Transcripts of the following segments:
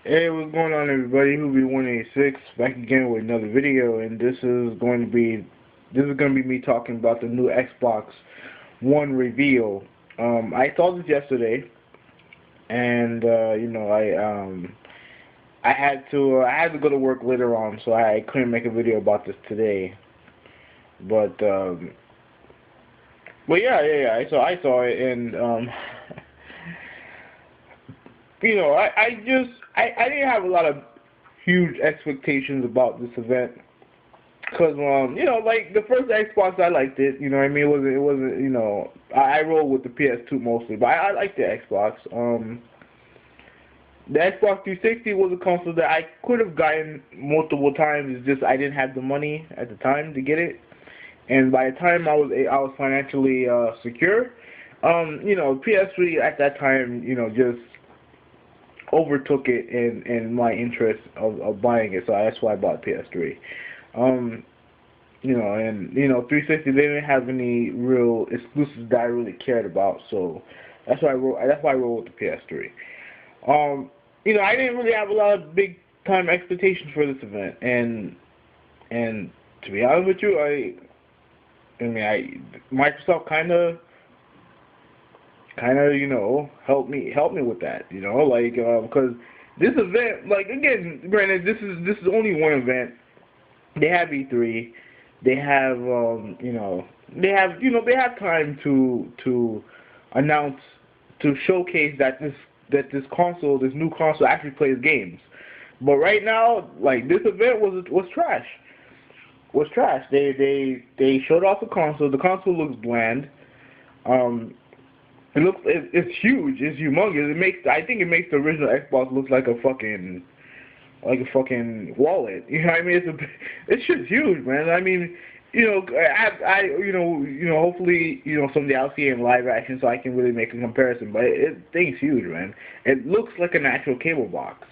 Hey, what's going on, everybody? Who be 186 back again with another video, and this is going to be me talking about the new Xbox One reveal. I saw this yesterday, and I had to go to work later on, so I couldn't make a video about this today. But yeah. I saw it, and I didn't have a lot of huge expectations about this event. Cause like the first Xbox, I liked it. You know what I mean? It wasn't. I roll with the PS2 mostly, but I liked the Xbox. The Xbox 360 was a console that I could have gotten multiple times. It's just I didn't have the money at the time to get it, and by the time I was financially secure, PS3 at that time, just overtook it in my interest of buying it. So that's why I bought PS3. Um, 360, they didn't have any real exclusives that I really cared about, so that's why I rolled with the PS3. I didn't really have a lot of big time expectations for this event, and to be honest with you, Microsoft kind of helped me with that, because this event, like, again, granted, this is only one event. They have E3. They have they have time to announce, to showcase that this new console actually plays games. But right now, like, this event was trash. Was trash. They showed off the console. The console looks bland. It's huge. It's humongous. I think it makes the original Xbox look like a fucking wallet. You know what I mean? It's just huge, man. I mean, hopefully, someday I'll see it in live action so I can really make a comparison. But thing's huge, man. It looks like an actual cable box,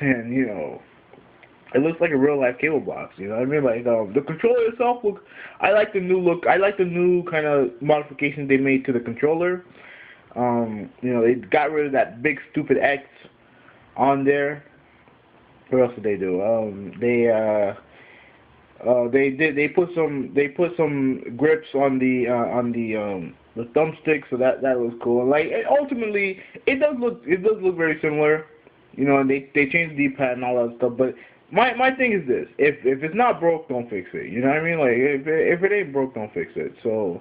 and it looks like a real life cable box. You know what I mean? Like, the controller itself look. I like the new look. I like the new kind of modifications they made to the controller. They got rid of that big stupid X on there. What else did they do? They put some grips on the thumbstick, so that was cool. Like, ultimately, it does look very similar, and they changed the D-pad and all that stuff. But my thing is this: if it's not broke, don't fix it. You know what I mean? Like, if it ain't broke, don't fix it. So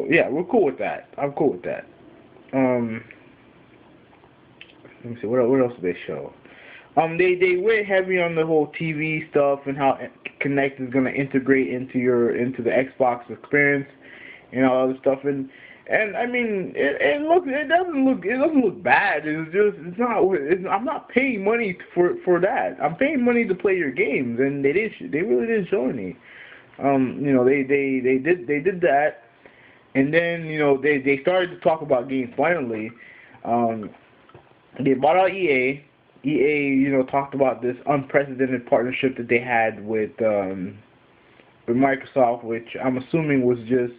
yeah, we're cool with that. I'm cool with that. Let me see, what else did they show? They went heavy on the whole TV stuff and how Kinect is gonna integrate into the Xbox experience and all other stuff, and I mean, it doesn't look bad. I'm not paying money for that. I'm paying money to play your games, and they really didn't show any. They did that, and then they started to talk about games finally. They bought out EA. EA, talked about this unprecedented partnership that they had with Microsoft, which I'm assuming was just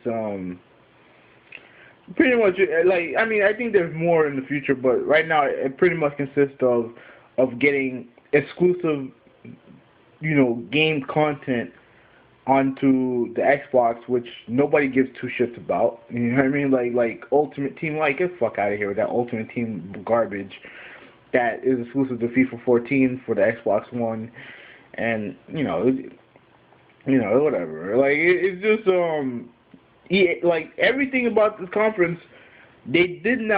pretty much, like, I mean, I think there's more in the future, but right now it pretty much consists of getting exclusive, game content onto the Xbox, which nobody gives two shits about. You know what I mean? Like Ultimate Team, like, get the fuck out of here with that Ultimate Team garbage that is exclusive to FIFA 14 for the Xbox One, and whatever. Like, it's just like, everything about this conference, they didn't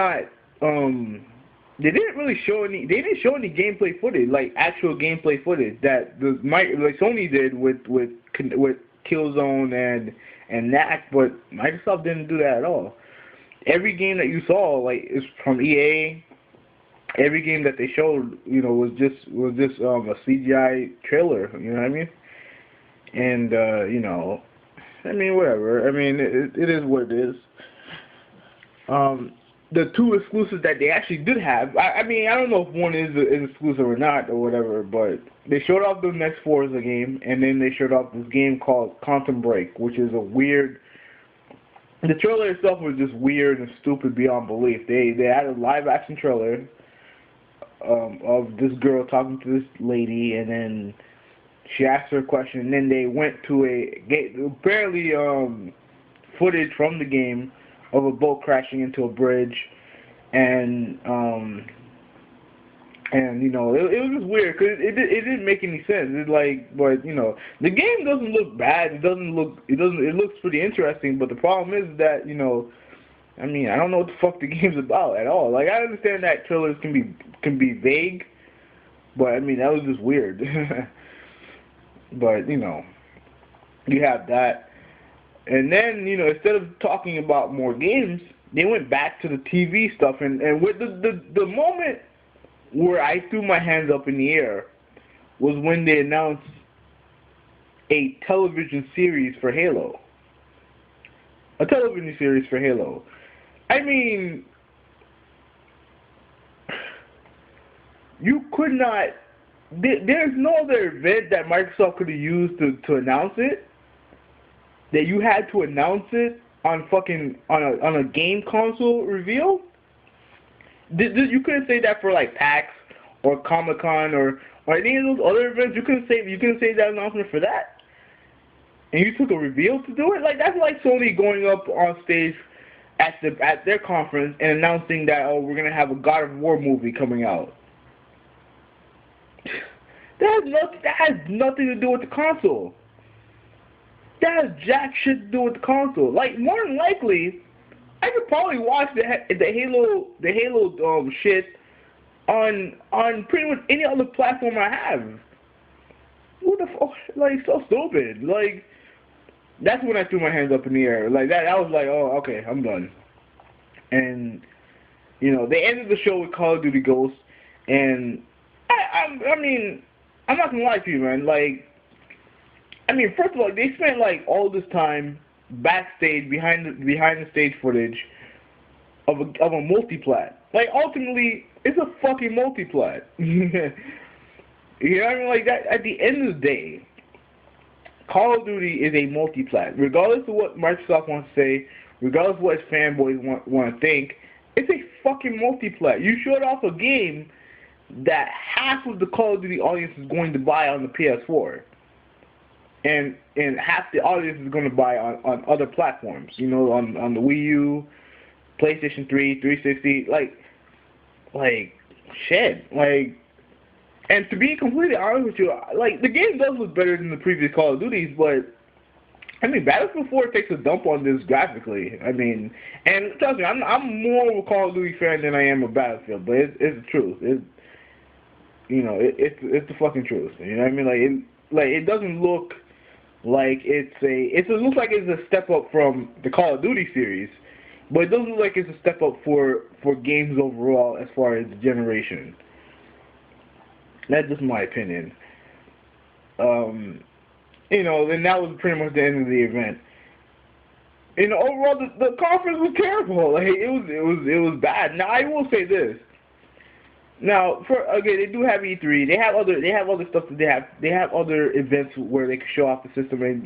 really show any. They didn't show any gameplay footage, like actual gameplay footage that like Sony did with Killzone and Knack, but Microsoft didn't do that at all. Every game that you saw, like, is from EA. Every game that they showed, was just a CGI trailer. You know what I mean? And I mean, whatever. I mean, it is what it is. The two exclusives that they actually did have, I mean, I don't know if one is exclusive or not or whatever, but they showed off the next Forza game, and then they showed off this game called Quantum Break, which is a weird. The trailer itself was just weird and stupid beyond belief. They had a live action trailer of this girl talking to this lady, and then she asked her a question, and then they went to apparently footage from the game of a boat crashing into a bridge, and you know, it was just weird because it didn't make any sense. It's like, but you know, the game doesn't look bad. It looks pretty interesting. But the problem is that, you know, I mean, I don't know what the fuck the game's about at all. Like, I understand that trailers can be vague, but I mean, that was just weird. But you know, you have that, and then, you know, instead of talking about more games, they went back to the TV stuff, and with the moment where I threw my hands up in the air was when they announced a television series for Halo. A television series for Halo. I mean, you could not. There's no other event that Microsoft could have used to announce it. That you had to announce it on a game console reveal. You couldn't say that for like PAX or Comic-Con or any of those other events. You couldn't say that announcement for that. And you took a reveal to do it? Like, that's like Sony going up on stage at their conference and announcing that, oh, we're gonna have a God of War movie coming out. That has nothing to do with the console. That has jack shit to do with the console. Like, more than likely, I could probably watch the Halo shit on pretty much any other platform I have. What the fuck? Like, so stupid. Like, that's when I threw my hands up in the air. Like, that, I was like, oh, okay, I'm done. And, you know, they ended the show with Call of Duty Ghosts, and I mean, I'm not gonna lie to you, man. Like, I mean, first of all, they spent like all this time backstage behind the stage footage of a multiplat. Like, ultimately, it's a fucking multiplat. You know what I mean? Like, that, at the end of the day, Call of Duty is a multiplat. Regardless of what Microsoft wants to say, regardless of what its fanboys want to think, it's a fucking multiplat. You showed off a game that half of the Call of Duty audience is going to buy on the PS4. And half the audience is going to buy on other platforms. You know, on the Wii U, PlayStation 3, 360, like shit. Like, and to be completely honest with you, like, the game does look better than the previous Call of Duties, but I mean, Battlefield 4 takes a dump on this graphically. I mean, and trust me, I'm more of a Call of Duty fan than I am a Battlefield, but it's the truth. It's the fucking truth. You know what I mean? Like, it doesn't look like it looks like it's a step up from the Call of Duty series, but it doesn't look like it's a step up for games overall as far as the generation. That's just my opinion. You know, and that was pretty much the end of the event. You know, overall, the conference was terrible. Like, it was bad. Now, I will say this. Now, again, they do have E3. They have other stuff that they have other events where they can show off the system and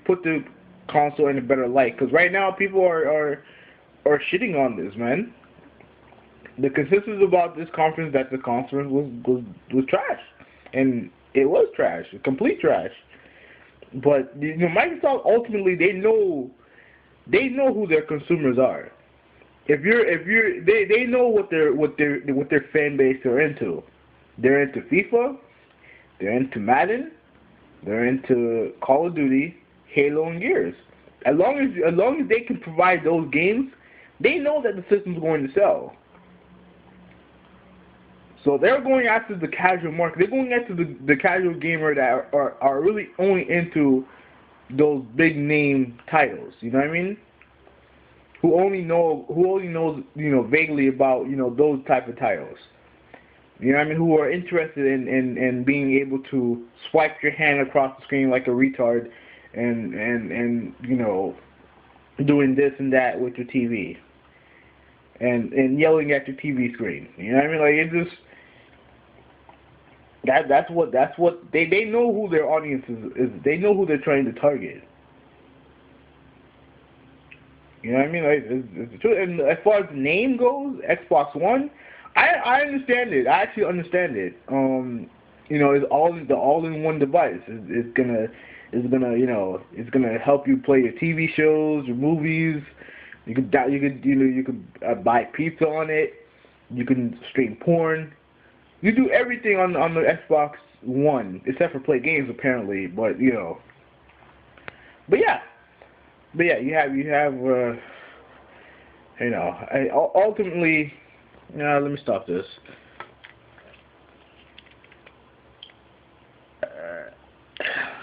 put the console in a better light. Because right now, people are shitting on this, man. The consensus about this conference, that the conference was trash, and it was trash, complete trash. But, you know, Microsoft, ultimately, they know who their consumers are. They know what their fan base are into. They're into FIFA, they're into Madden, they're into Call of Duty, Halo, and Gears. As long as they can provide those games, they know that the system's going to sell. So they're going after the casual market. They're going after the casual gamer that are really only into those big name titles. You know what I mean? Who only knows, you know, vaguely about, you know, those type of titles. You know what I mean? Who are interested in being able to swipe your hand across the screen like a retard and you know, doing this and that with your TV. And yelling at your TV screen. You know what I mean? Like, it just that's what they know who their audience is. They know who they're trying to target. You know what I mean? Like, it's true. And as far as the name goes, Xbox One, I understand it. I actually understand it. You know, it's all the all-in-one device. It's gonna you know it's gonna help you play your TV shows, your movies. You could buy pizza on it. You can stream porn. You do everything on the Xbox One except for play games apparently. But you know, but yeah, you have you know ultimately. Let me stop this.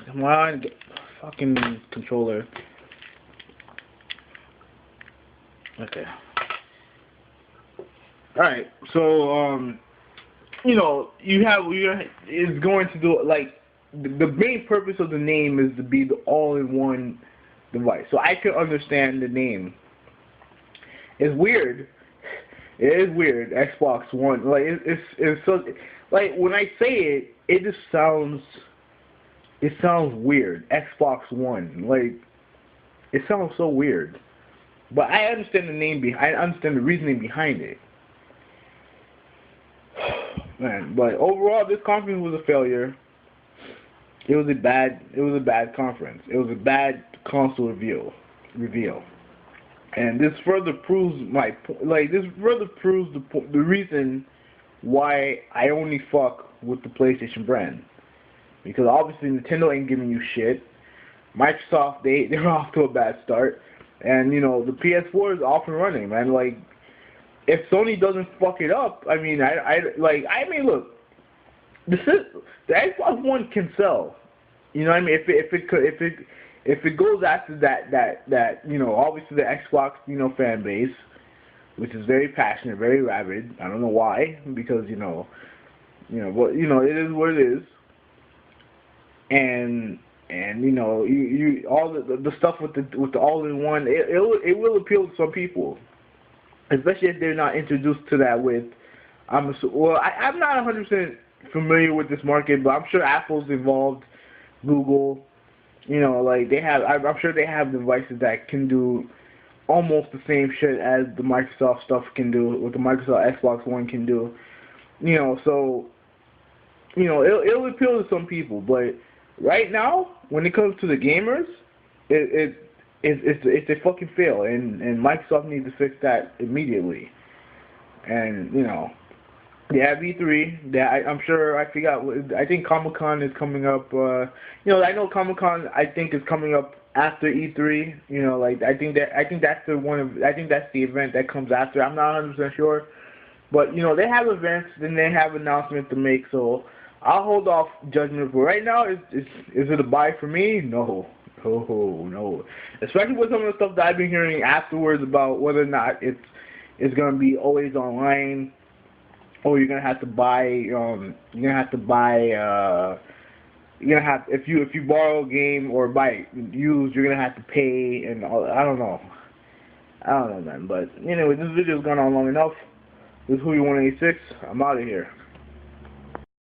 Come on, fucking controller. Okay. All right. So you know, is going to do like the main purpose of the name is to be the all-in-one device. So I can understand the name. It's weird. It is weird. Xbox One, like it's so like when I say it, it just sounds. It sounds weird. Xbox One, like it sounds so weird. But I understand the name. I understand the reasoning behind it. Man, but overall, this conference was a failure. It was a bad conference. It was a bad console reveal. And this further proves the reason why I only fuck with the PlayStation brand. Because obviously Nintendo ain't giving you shit. Microsoft, they're off to a bad start. And you know, the PS4 is off and running, man. Like if Sony doesn't fuck it up, I mean look, the Xbox One can sell. You know what I mean? If it goes after that you know, obviously the Xbox, you know, fan base, which is very passionate, very rabid. I don't know why, because you know, but you know, it is what it is. And you know, you all the stuff with the all-in-one, it will appeal to some people, especially if they're not introduced to that with. I'm not 100% familiar with this market, but I'm sure Apple's involved, Google. You know, like I'm sure they have devices that can do almost the same shit as the Microsoft stuff can do, what the Microsoft Xbox One can do. You know, so you know it'll appeal to some people, but right now, when it comes to the gamers, it's a fucking fail, and Microsoft needs to fix that immediately. And you know, they have E3. I'm sure I forgot. I think Comic-Con is coming up. You know, I know Comic-Con. I think is coming up after E3. You know, like I think that's the event that comes after. I'm not 100% sure, but you know, they have events, then they have announcements to make. So I'll hold off judgment. But right now, is it a buy for me? No. Oh no. Especially with some of the stuff that I've been hearing afterwards about whether or not it's gonna be always online. Or you're gonna have to buy. If you borrow a game or buy it used, you're gonna have to pay and all. I don't know, man. But anyway, this video's gone on long enough. This is Who You 186. I'm out of here.